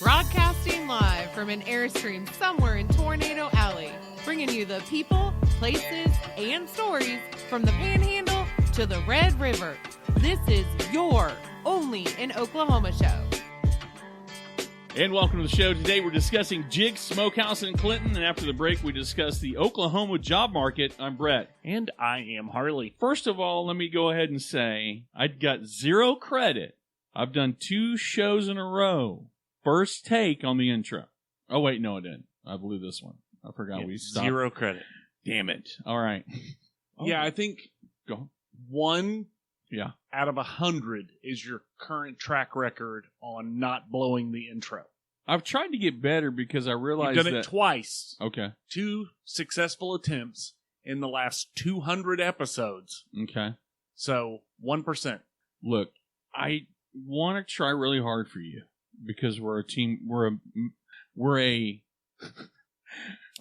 Broadcasting live from an Airstream somewhere in Tornado Alley, bringing you the people, places, and stories from the Panhandle to the Red River. This is your Only in Oklahoma show. And welcome to the show. Today we're discussing Jigg, Smokehouse, and Clinton. And after the break, we discuss the Oklahoma job market. I'm Brett. And I am Harley. First of all, let me go ahead and say I got zero credit. I've done 2 shows in a row. First take on the intro. Oh, wait, no, I didn't. I blew this one. I forgot we stopped. 0 credit. Damn it. All right. Yeah, I think Go. 1 Yeah. out of 100 is your current track record on not blowing the intro. I've tried to get better because I realized You've done that... it twice. Okay. 2 successful attempts in the last 200 episodes. Okay. So, 1%. Look, I want to try really hard for you because we're a team. We're a.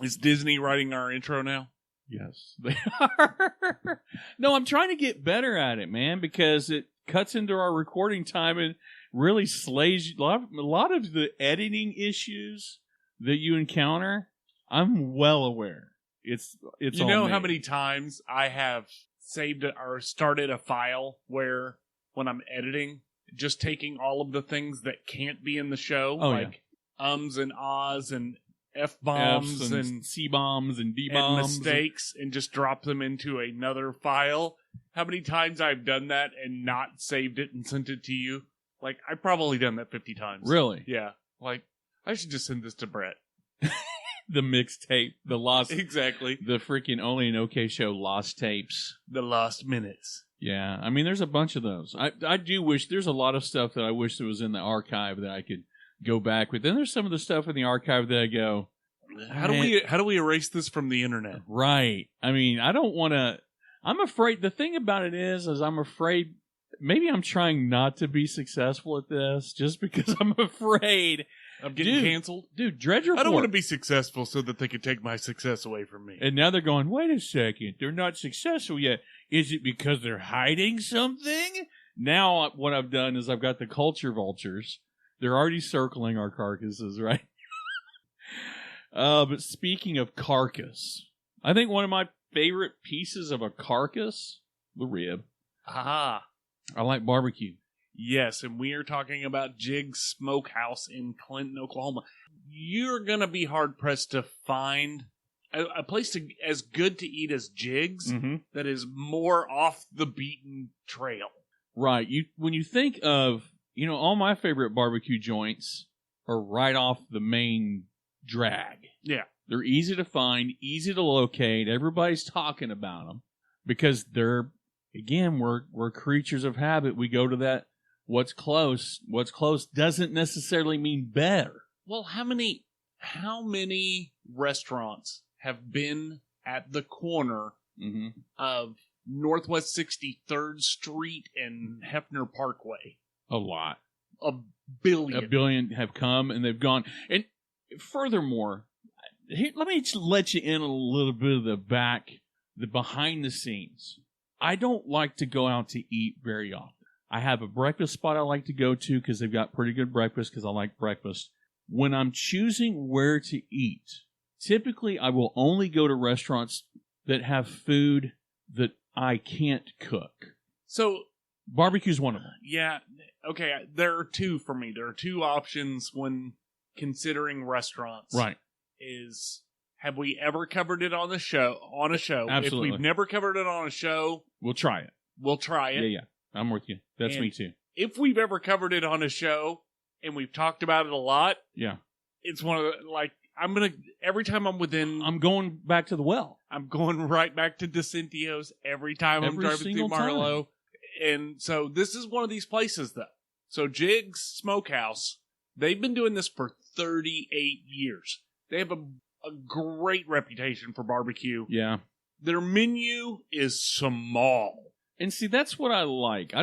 Is Disney writing our intro now? Yes, they are. No, I'm trying to get better at it, man, because it cuts into our recording time and really slays a lot of the editing issues that you encounter. I'm well aware. It's you all know me. how many times I have saved or started a file where when I'm editing, just taking all of the things that can't be in the show, like ums and ahs and F-bombs Fs and C-bombs and and D-bombs. mistakes and just drop them into another file. How many times I've done that and not saved it and sent it to you? Like, I've probably done that 50 times. Really? Yeah. Like, I should just send this to Brett. The mixtape, the lost, Exactly. the freaking OnlyinOKShow lost tapes. The lost minutes. Yeah, I mean, there's a bunch of those. I do wish there's a lot of stuff that I wish that was in the archive that I could go back with. Then there's some of the stuff in the archive that I go, How do we erase this from the internet? right. I mean, I don't want to. I'm afraid. The thing about it is I'm afraid. Maybe I'm trying not to be successful at this just because I'm afraid I'm getting canceled. Dude, Dredge Report. I don't want to be successful so that they can take my success away from me. And now they're going, wait a second, they're not successful yet. Is it because they're hiding something? Now what I've done is I've got the culture vultures. They're already circling our carcasses, right? But speaking of carcass, I think one of my favorite pieces of a carcass, the rib. Aha. I like barbecue. Yes, and we are talking about Jigg Smokehouse in Clinton, Oklahoma. You're going to be hard-pressed to find a place as good to eat as Jigg's that is more off the beaten trail. Right. When you think of, all my favorite barbecue joints are right off the main drag. Yeah. They're easy to find, easy to locate. Everybody's talking about them because they're, again, we're creatures of habit. We go to that. What's close doesn't necessarily mean better. Well, how many restaurants have been at the corner of Northwest 63rd Street and Hefner Parkway? A lot. A billion. A billion have come and they've gone. And furthermore, let me let you in a little bit of the behind the scenes. I don't like to go out to eat very often. I have a breakfast spot I like to go to because they've got pretty good breakfast because I like breakfast. When I'm choosing where to eat, typically I will only go to restaurants that have food that I can't cook. So barbecue's one of them. Yeah. Okay. There are 2 for me. There are 2 options when considering restaurants. Right. Have we ever covered it on a show? Absolutely. If we've never covered it on a show, we'll try it. We'll try it. Yeah. I'm with you. That's me too. If we've ever covered it on a show and we've talked about it a lot, it's one of the, every time I'm going back to the well. I'm going right back to DeCentio's every time I'm driving through Marlow. Time. And so this is one of these places though. So Jigg's Smokehouse, they've been doing this for 38 years. They have a great reputation for barbecue. Yeah. Their menu is small. And see, that's what I like.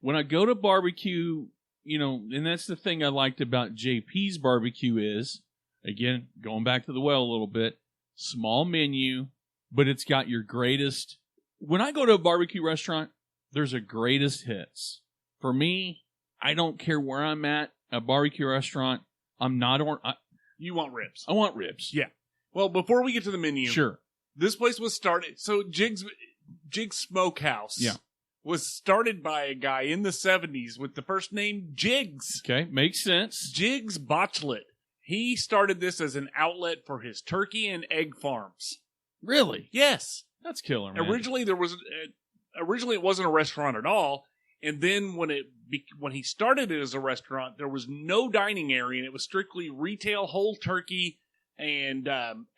When I go to barbecue, and that's the thing I liked about JP's barbecue is, again, going back to the well a little bit, small menu, but it's got your greatest. When I go to a barbecue restaurant, there's a greatest hits. For me, I don't care where I'm at, a barbecue restaurant, I'm not You want ribs. I want ribs. Yeah. Well, before we get to the menu, Sure. this place was started. So Jigg Smokehouse was started by a guy in the 70s with the first name Jiggs. Okay, makes sense. Jiggs Botchlet. He started this as an outlet for his turkey and egg farms. Really? Yes. That's killer, man. Originally, it wasn't a restaurant at all, and then when he started it as a restaurant, there was no dining area, and it was strictly retail whole turkey and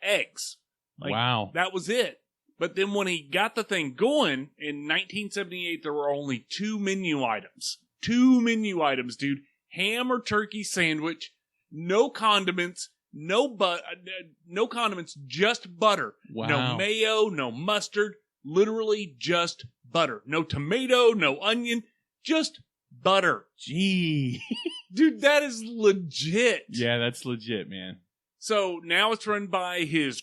eggs. Wow. That was it. But then when he got the thing going, in 1978, there were only 2 menu items. 2 menu items, dude. Ham or turkey sandwich, no condiments, no condiments, just butter. Wow. No mayo, no mustard, literally just butter. No tomato, no onion, just butter. Gee. Dude, that is legit. Yeah, that's legit, man. So now it's run by his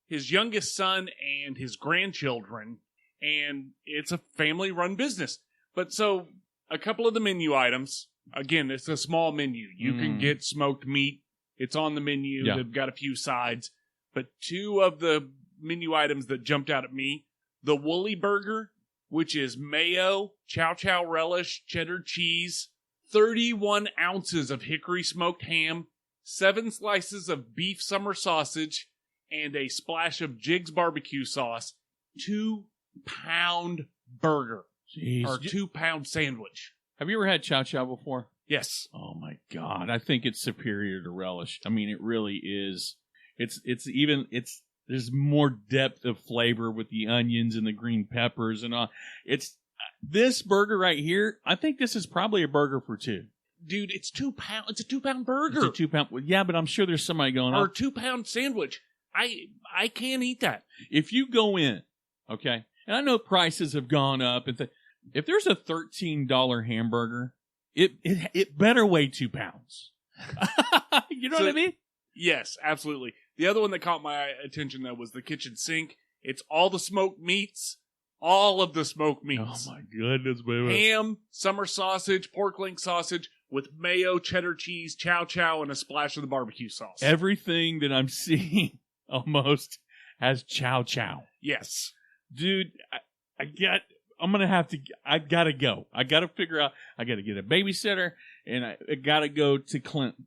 his youngest son and his grandchildren, and it's a family-run business. But so a couple of the menu items, again, it's a small menu. You can get smoked meat. It's on the menu. Yeah. They've got a few sides. But 2 of the menu items that jumped out at me, the Woolly Burger, which is mayo, chow chow relish, cheddar cheese, 31 ounces of hickory smoked ham, 7 slices of beef summer sausage, and a splash of Jigg's barbecue sauce, 2-pound burger. Jeez. Or 2-pound sandwich. Have you ever had chow chow before? Yes. Oh my God. I think it's superior to relish. I mean, it really is. There's more depth of flavor with the onions and the green peppers and all. This burger right here, I think this is probably a burger for 2. Dude, it's 2 pounds. It's a 2-pound burger. It's a 2-pound. Yeah, but I'm sure there's somebody going on. Or a 2-pound sandwich. I can't eat that. If you go in, okay, and I know prices have gone up. If there's a $13 hamburger, it better weigh 2 pounds. You know what I mean? Yes, absolutely. The other one that caught my attention, though, was the kitchen sink. It's all the smoked meats. All of the smoked meats. Oh, my goodness, baby. Ham, summer sausage, pork link sausage with mayo, cheddar cheese, chow chow, and a splash of the barbecue sauce. Everything that I'm seeing almost has chow chow. Yes. Dude, I gotta go. I gotta figure out, I gotta get a babysitter, and I gotta go to Clinton.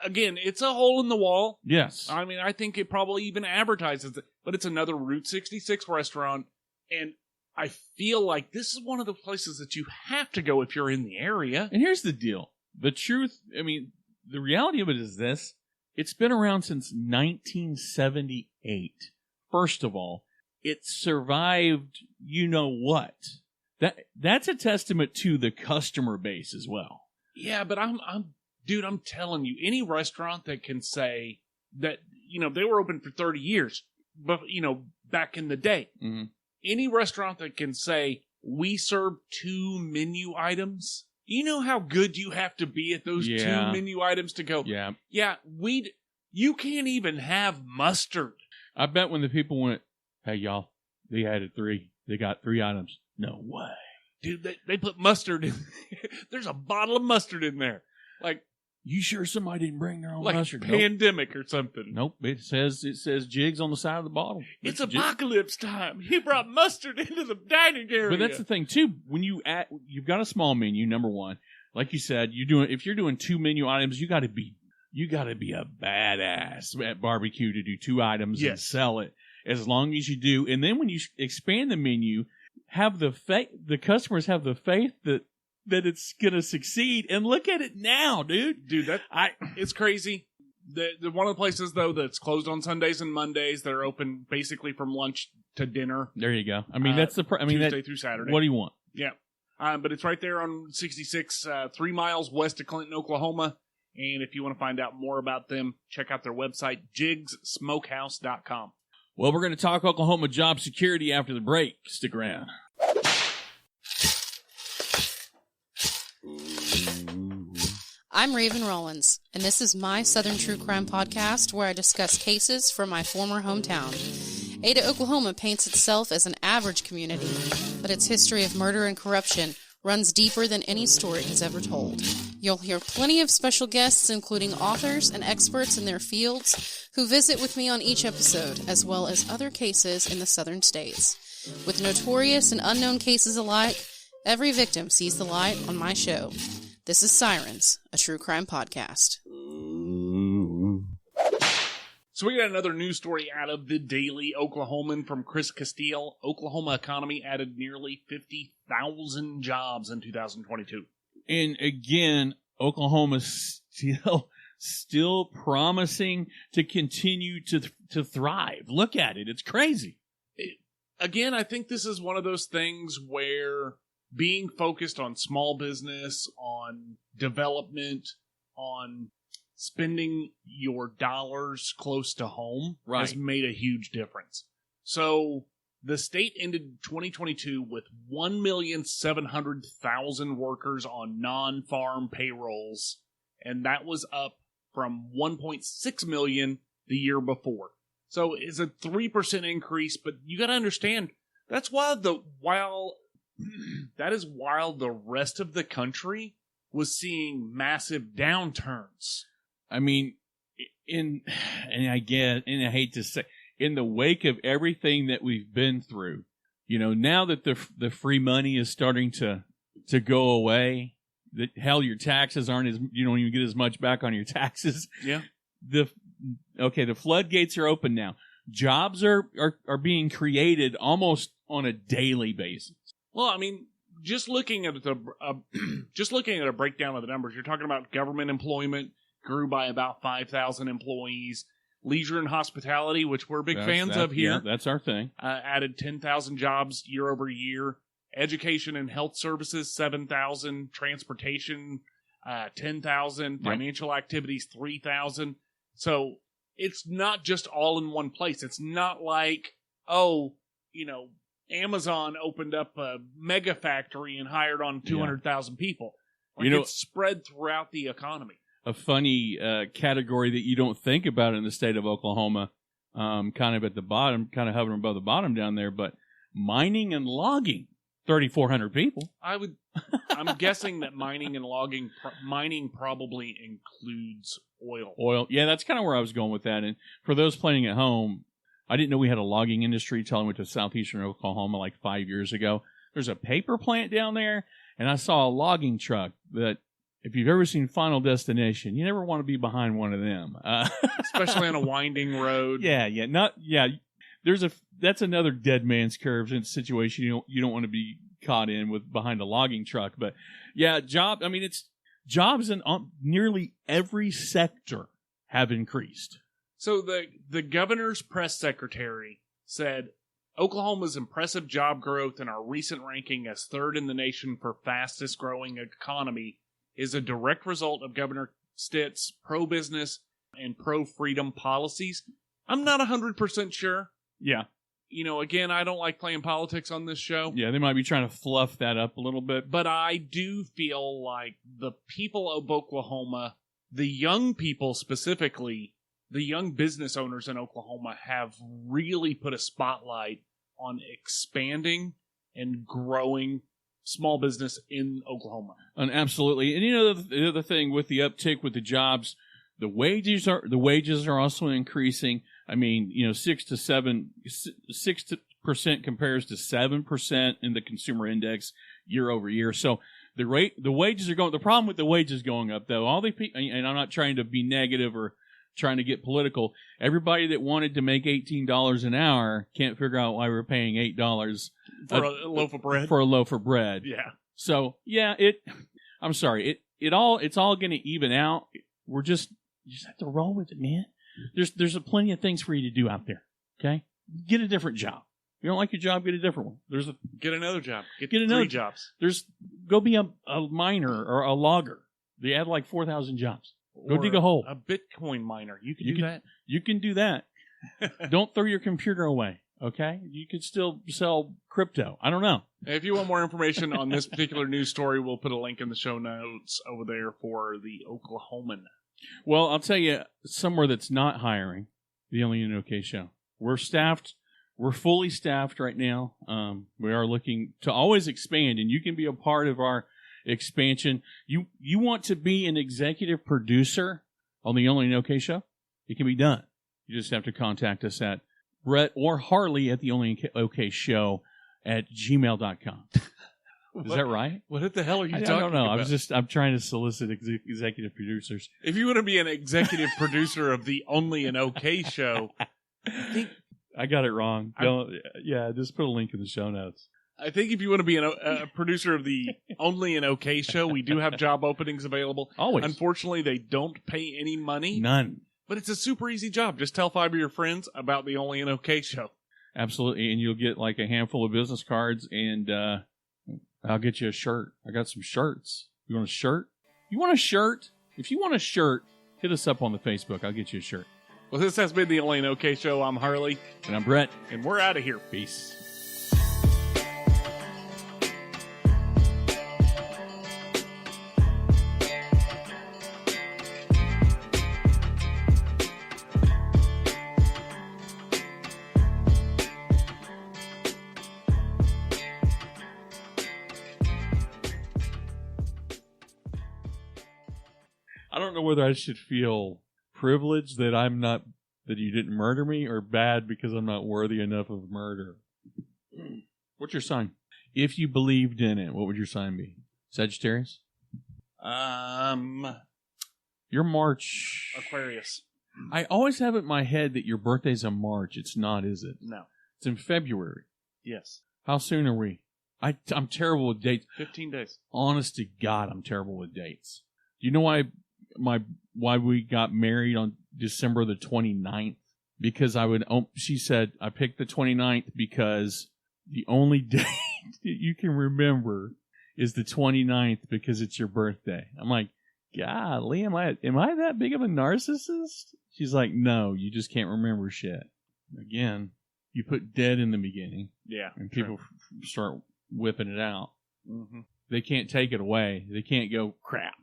Again, it's a hole in the wall. Yes. I mean, I think it probably even advertises it, but it's another Route 66 restaurant, and I feel like this is one of the places that you have to go if you're in the area. And here's the deal. The truth, I mean, the reality of it is this. It's been around since 1978. First of all, it survived you know what. That's a testament to the customer base as well. Yeah, but I'm telling you, any restaurant that can say that, they were open for 30 years, but, back in the day. Mm-hmm. Any restaurant that can say, we serve 2 menu items, you know how good you have to be at those 2 menu items to go, you can't even have mustard. I bet when the people went, hey, y'all, they added 3. They got 3 items. No way. Dude, they put mustard in. There's a bottle of mustard in there. Like, you sure somebody didn't bring their own like mustard? Pandemic or something. Nope. It says Jiggs on the side of the bottle. It's apocalypse time. He brought mustard into the dining area. But that's the thing too. When you've got a small menu, number one, like you said, if you're doing 2 menu items, you got to be a badass at barbecue to do 2 items and sell it. As long as you do, and then when you expand the menu, have the customers have the faith that it's gonna succeed. And look at it now, dude. It's crazy. The one of the places though that's closed on Sundays and Mondays, they're open basically from lunch to dinner. There you go. I mean, that's Tuesday through Saturday. What do you want? Yeah, but it's right there on 66, 3 miles west of Clinton, Oklahoma. And if you want to find out more about them, check out their website, jiggssmokehouse.com. Well, we're going to talk Oklahoma job security after the break. Stick around. I'm Raven Rollins, and this is my Southern True Crime podcast where I discuss cases from my former hometown. Ada, Oklahoma paints itself as an average community, but its history of murder and corruption runs deeper than any story has ever told. You'll hear plenty of special guests, including authors and experts in their fields, who visit with me on each episode, as well as other cases in the southern states. With notorious and unknown cases alike, every victim sees the light on my show. This is Sirens, a true crime podcast. So we got another news story out of the Daily Oklahoman from Chris Castile. Oklahoma economy added nearly 50,000 jobs in 2022. And again, Oklahoma's still promising to continue to thrive. Look at it. It's crazy. Again, I think this is one of those things where being focused on small business, on development, on spending your dollars close to home has made a huge difference. So the state ended 2022 with 1,700,000 workers on non-farm payrolls, and that was up from 1.6 million the year before. So it's a 3% increase, but you got to understand that's while the rest of the country was seeing massive downturns. I mean, I hate to say, in the wake of everything that we've been through, now that the free money is starting to go away, your taxes aren't you don't even get as much back on your taxes. Yeah. The floodgates are open now. Jobs are being created almost on a daily basis. Well, I mean, just looking at a breakdown of the numbers, you're talking about government employment grew by about 5,000 employees. Leisure and hospitality, which we're big fans of here. Yeah, that's our thing. Added 10,000 jobs year over year. Education and health services, 7,000. Transportation, 10,000. Financial activities, 3,000. So it's not just all in one place. It's not like, Amazon opened up a mega factory and hired on 200,000 people. It's spread throughout the economy. A funny category that you don't think about in the state of Oklahoma, kind of at the bottom, kind of hovering above the bottom down there, but mining and logging, 3,400 people. I'm guessing that mining and logging, mining probably includes oil. Oil, yeah, that's kind of where I was going with that. And for those playing at home, I didn't know we had a logging industry until I went to southeastern Oklahoma like 5 years ago. There's a paper plant down there, and I saw a logging truck that, if you've ever seen Final Destination, you never want to be behind one of them. Especially on a winding road. That's another dead man's curve situation you don't want to be caught in with behind a logging truck. But yeah, jobs in nearly every sector have increased. So the governor's press secretary said, Oklahoma's impressive job growth and our recent ranking as third in the nation for fastest growing economy is a direct result of Governor Stitt's pro-business and pro-freedom policies. I'm not 100% sure. Yeah. Again, I don't like playing politics on this show. Yeah, they might be trying to fluff that up a little bit. But I do feel like the people of Oklahoma, the young people specifically, the young business owners in Oklahoma have really put a spotlight on expanding and growing small business in Oklahoma. And absolutely. And the other thing with the uptick with the jobs, the wages are also increasing. I mean, 6% compares to 7% in the consumer index year over year. So the wages are going. The problem with the wages going up, though, all the people, and I'm not trying to be negative or trying to get political. Everybody that wanted to make $18 an hour can't figure out why we're paying $8 for a loaf of bread. For a loaf of bread. Yeah. So yeah, I'm sorry. It's all going to even out. You just have to roll with it, man. There's plenty of things for you to do out there. Okay, get a different job. If you don't like your job, get a different one. Get another job. Get another 3 jobs. Go be a miner or a logger. They add like 4,000 jobs. Go dig a hole. A Bitcoin miner. You can do that. You can do that. Don't throw your computer away, okay? You can still sell crypto. I don't know. If you want more information on this particular news story, we'll put a link in the show notes over there for the Oklahoman. Well, I'll tell you, somewhere that's not hiring, the OnlyinOKShow. We're staffed We're fully staffed right now. We are looking to always expand, and you can be a part of our expansion. You want to be an executive producer on the Only in OK Show? It can be done. You just have to contact us at Brett or Harley at the Only in OK Show at gmail.com. Is that right? What the hell are you talking I don't know. about? I'm trying to solicit executive producers. If you want to be an executive producer of the Only in OK Show, I got it wrong. Just put a link in the show notes. I think if you want to be a producer of the Only in OK Show, we do have job openings available. Always. Unfortunately, they don't pay any money. None. But it's a super easy job. Just tell 5 of your friends about the Only in OK Show. Absolutely. And you'll get like a handful of business cards, and I'll get you a shirt. I got some shirts. You want a shirt? You want a shirt? If you want a shirt, hit us up on the Facebook. I'll get you a shirt. Well, this has been the Only in OK Show. I'm Harley. And I'm Brett. And we're out of here. Peace. I don't know whether I should feel privileged that you didn't murder me, or bad because I'm not worthy enough of murder. What's your sign? If you believed in it, what would your sign be? Sagittarius? Your March. Aquarius. I always have it in my head that your birthday's in March. It's not, is it? No. It's in February. Yes. How soon are we? I'm terrible with dates. 15 days. Honest to God, I'm terrible with dates. Do you know why we got married on December the 29th? Because she said, I picked the 29th because the only date that you can remember is the 29th because it's your birthday. I'm like, golly, am I that big of a narcissist? She's like, no, you just can't remember shit. Again, you put dead in the beginning. Yeah. And people start whipping it out. Mm-hmm. They can't take it away. They can't go, crap.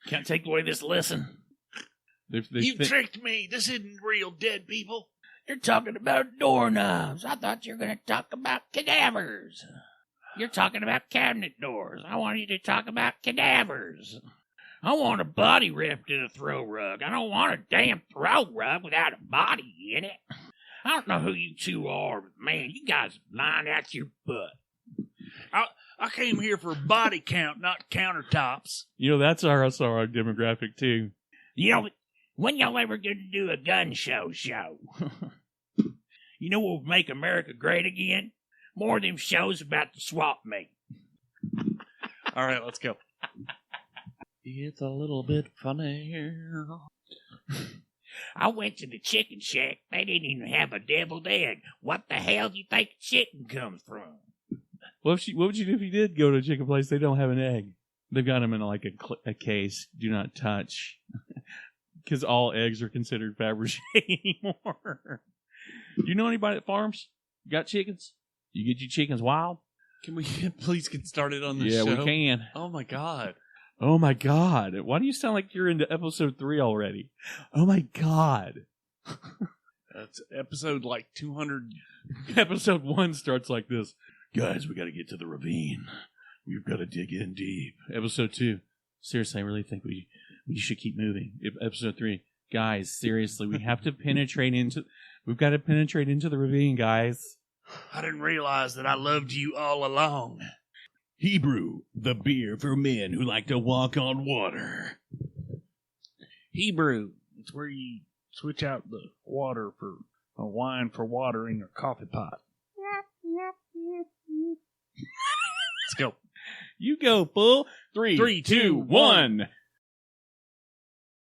Can't take away this lesson. You tricked me. This isn't real dead people. You're talking about doorknobs. I thought you were going to talk about cadavers. You're talking about cabinet doors. I want you to talk about cadavers. I want a body wrapped in a throw rug. I don't want a damn throw rug without a body in it. I don't know who you two are, but man, you guys lying out your butt. I came here for body count, not countertops. You know, that's our demographic, too. You know, when y'all ever going to do a gun show? You know what would make America great again? More of them shows about the swap meet. All right, let's go. It's a little bit funny. I went to the chicken shack. They didn't even have a deviled egg. What the hell do you think chicken comes from? What would you do if you did go to a chicken place? They don't have an egg. They've got them in like a case. Do not touch. Because all eggs are considered Fabergé anymore. Do you know anybody that farms? You got chickens? You get your chickens wild? Can we please get started on this show? show? Yeah, we can. Oh, my God. Oh, my God. Why do you sound like you're into episode 3 already? Oh, my God. That's episode like 200. Episode 1 starts like this. Guys, we got to get to the ravine. We've got to dig in deep. Episode 2. Seriously, I really think we should keep moving. Episode 3. Guys, seriously, we've got to penetrate into the ravine, guys. I didn't realize that I loved you all along. Hebrew, the beer for men who like to walk on water. Hebrew, it's where you switch out the water for a wine for watering your coffee pot. Let's go. You go, fool. 3, 2, 1.